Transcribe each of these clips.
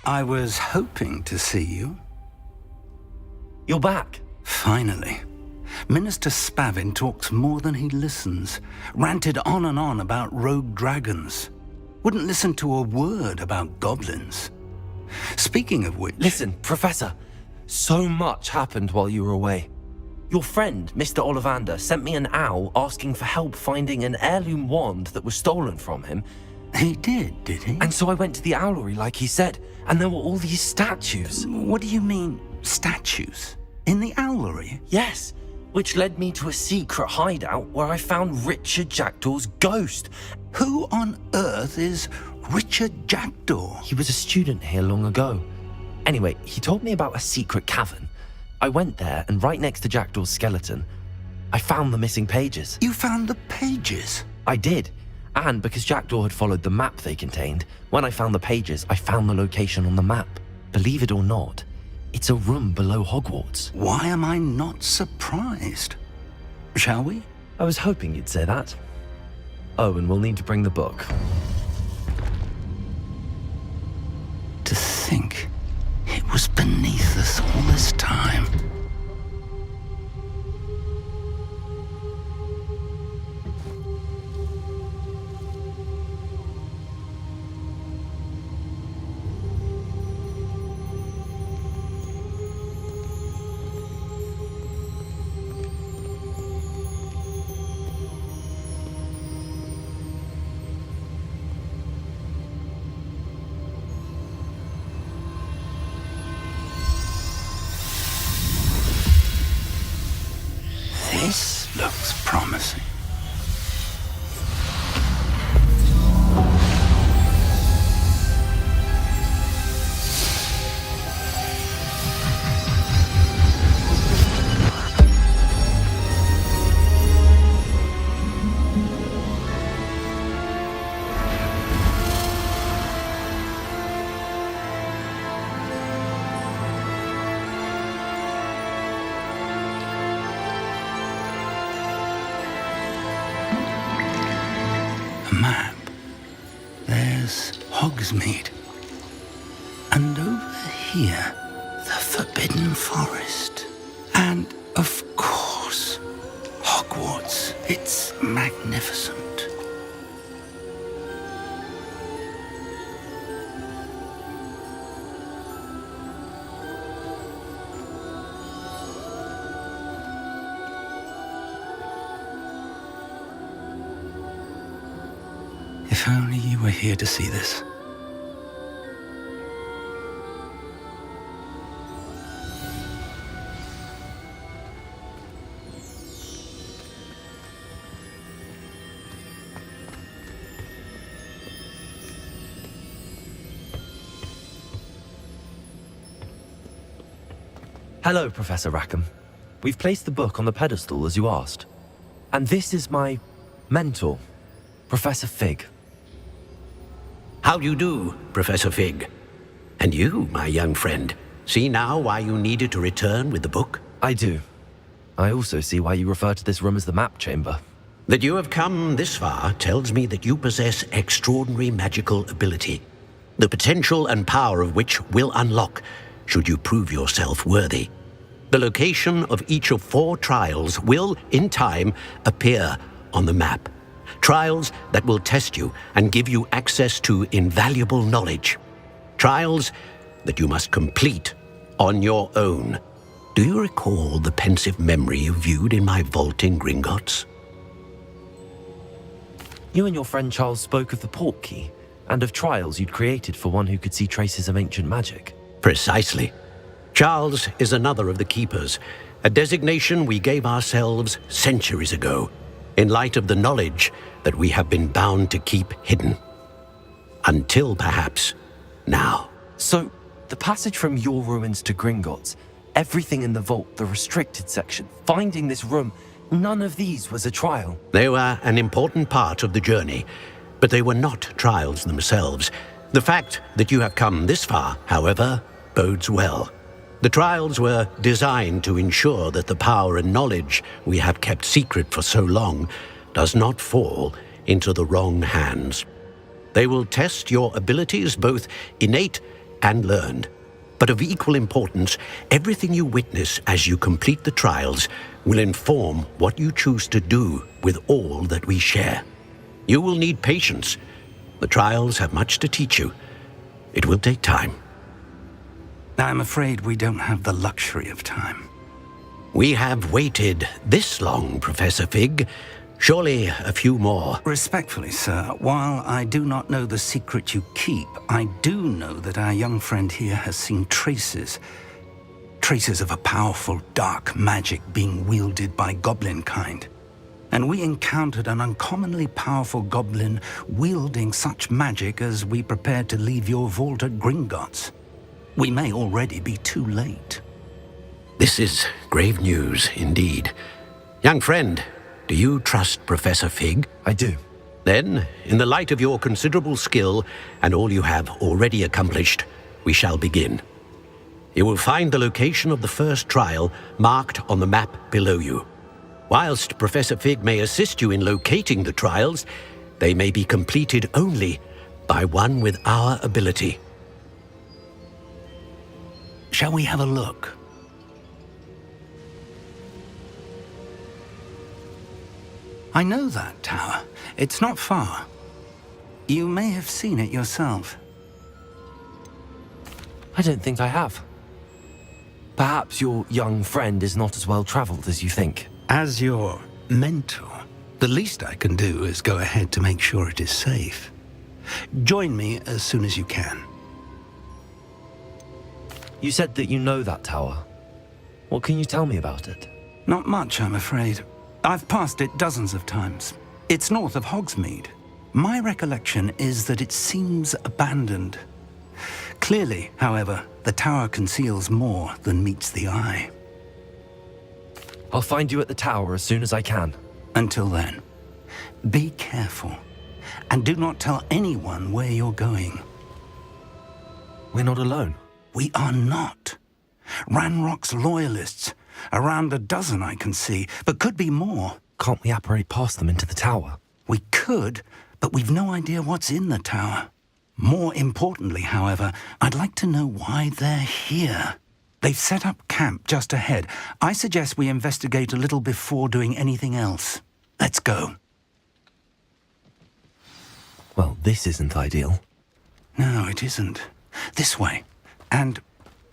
I was hoping to see you. You're back. Finally. Minister Spavin talks more than he listens. Ranted on and on about rogue dragons. Wouldn't listen to a word about goblins. Speaking of which... Listen, Professor. So much happened while you were away. Your friend, Mr. Ollivander, sent me an owl asking for help finding an heirloom wand that was stolen from him. He did he? And so I went to the owlery like he said, and there were all these statues. What do you mean, statues? In the owlery? Yes, which led me to a secret hideout where I found Richard Jackdaw's ghost. Who on earth is Richard Jackdaw? He was a student here long ago. Anyway, he told me about a secret cavern. I went there, and right next to Jackdaw's skeleton, I found the missing pages. You found the pages? I did. And because Jackdaw had followed the map they contained, when I found the pages, I found the location on the map. Believe it or not, it's a room below Hogwarts. Why am I not surprised? Shall we? I was hoping you'd say that. Oh, and we'll need to bring the book. To think it was beneath us all this time. This looks promising. Map. There's Hogsmeade. And over here, the Forbidden Forest. And, of course, Hogwarts. It's magnificent. If only you were here to see this. Hello, Professor Rackham. We've placed the book on the pedestal as you asked. And this is my mentor, Professor Fig. How do you do, Professor Fig? And you, my young friend, see now why you needed to return with the book? I do. I also see why you refer to this room as the map chamber. That you have come this far tells me that you possess extraordinary magical ability, the potential and power of which will unlock should you prove yourself worthy. The location of each of 4 trials will, in time, appear on the map. Trials that will test you and give you access to invaluable knowledge. Trials that you must complete on your own. Do you recall the pensive memory you viewed in my vault in Gringotts? You and your friend Charles spoke of the portkey and of trials you'd created for one who could see traces of ancient magic. Precisely. Charles is another of the keepers, a designation we gave ourselves centuries ago, in light of the knowledge that we have been bound to keep hidden. Until perhaps now. So, the passage from your ruins to Gringotts, everything in the vault, the restricted section, finding this room, none of these was a trial. They were an important part of the journey, but they were not trials themselves. The fact that you have come this far, however, bodes well. The trials were designed to ensure that the power and knowledge we have kept secret for so long does not fall into the wrong hands. They will test your abilities, both innate and learned. But of equal importance, everything you witness as you complete the trials will inform what you choose to do with all that we share. You will need patience. The trials have much to teach you. It will take time. I'm afraid we don't have the luxury of time. We have waited this long, Professor Fig. Surely a few more. Respectfully, sir, while I do not know the secret you keep, I do know that our young friend here has seen traces of a powerful dark magic being wielded by goblin kind. And we encountered an uncommonly powerful goblin wielding such magic as we prepared to leave your vault at Gringotts. We may already be too late. This is grave news indeed. Young friend, do you trust Professor Fig? I do. Then, in the light of your considerable skill and all you have already accomplished, we shall begin. You will find the location of the first trial marked on the map below you. Whilst Professor Fig may assist you in locating the trials, they may be completed only by one with our ability. Shall we have a look? I know that tower. It's not far. You may have seen it yourself. I don't think I have. Perhaps your young friend is not as well traveled as you think. As your mentor, the least I can do is go ahead to make sure it is safe. Join me as soon as you can. You said that you know that tower. What can you tell me about it? Not much, I'm afraid. I've passed it dozens of times. It's north of Hogsmeade. My recollection is that it seems abandoned. Clearly, however, the tower conceals more than meets the eye. I'll find you at the tower as soon as I can. Until then, be careful, and do not tell anyone where you're going. We're not alone. We are not. Ranrock's loyalists. Around a dozen I can see, but could be more. Can't we apparate past them into the tower? We could, but we've no idea what's in the tower. More importantly, however, I'd like to know why they're here. They've set up camp just ahead. I suggest we investigate a little before doing anything else. Let's go. Well, this isn't ideal. No, it isn't. This way. And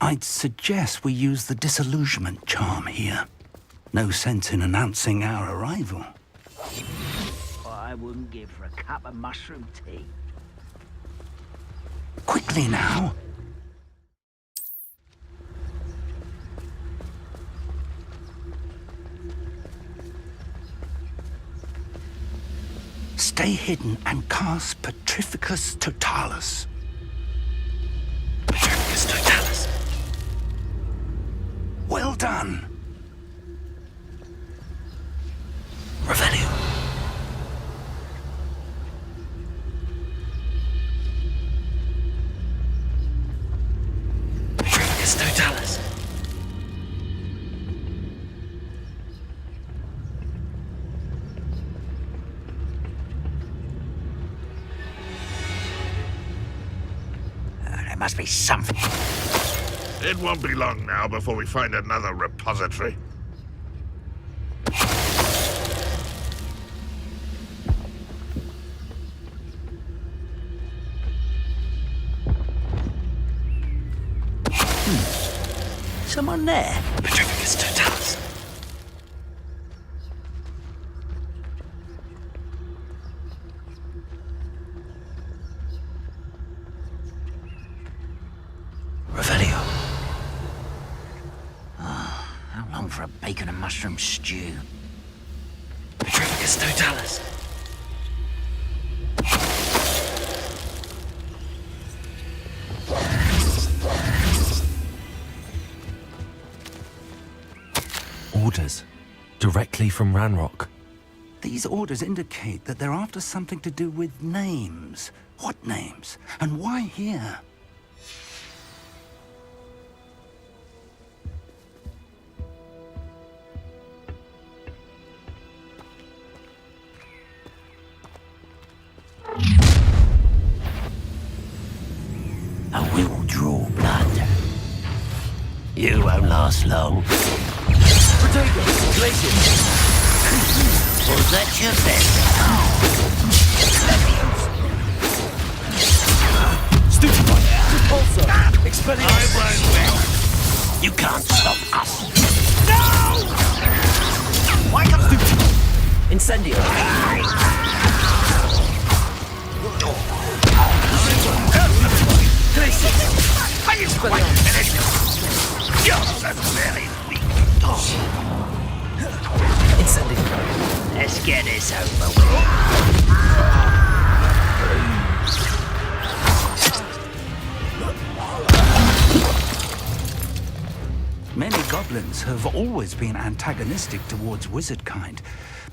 I'd suggest we use the disillusionment charm here. No sense in announcing our arrival. I wouldn't give for a cup of mushroom tea. Quickly now. Stay hidden and cast Petrificus Totalis. Petrificus Totalis. Well done. Revelio. Petrificus Totalis. There must be something. It won't be long now before we find another repository. Someone there. Petrificus Totalis. Revelio. How long for a bacon and mushroom stew? Petrificus Totalis. Orders. Directly from Ranrock. These orders indicate that they're after something to do with names. What names? And why here? A will draw. You won't last long. Protego! Glacier! Was that your best? Stupefy! Repulsor! Expelling... You can't stop us. Why can't Stupefy? Incendio! Glacier! You're so very weak. Incendio! Let's get this over with. Many goblins have always been antagonistic towards wizard kind,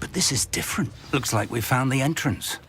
but this is different. Looks like we found the entrance.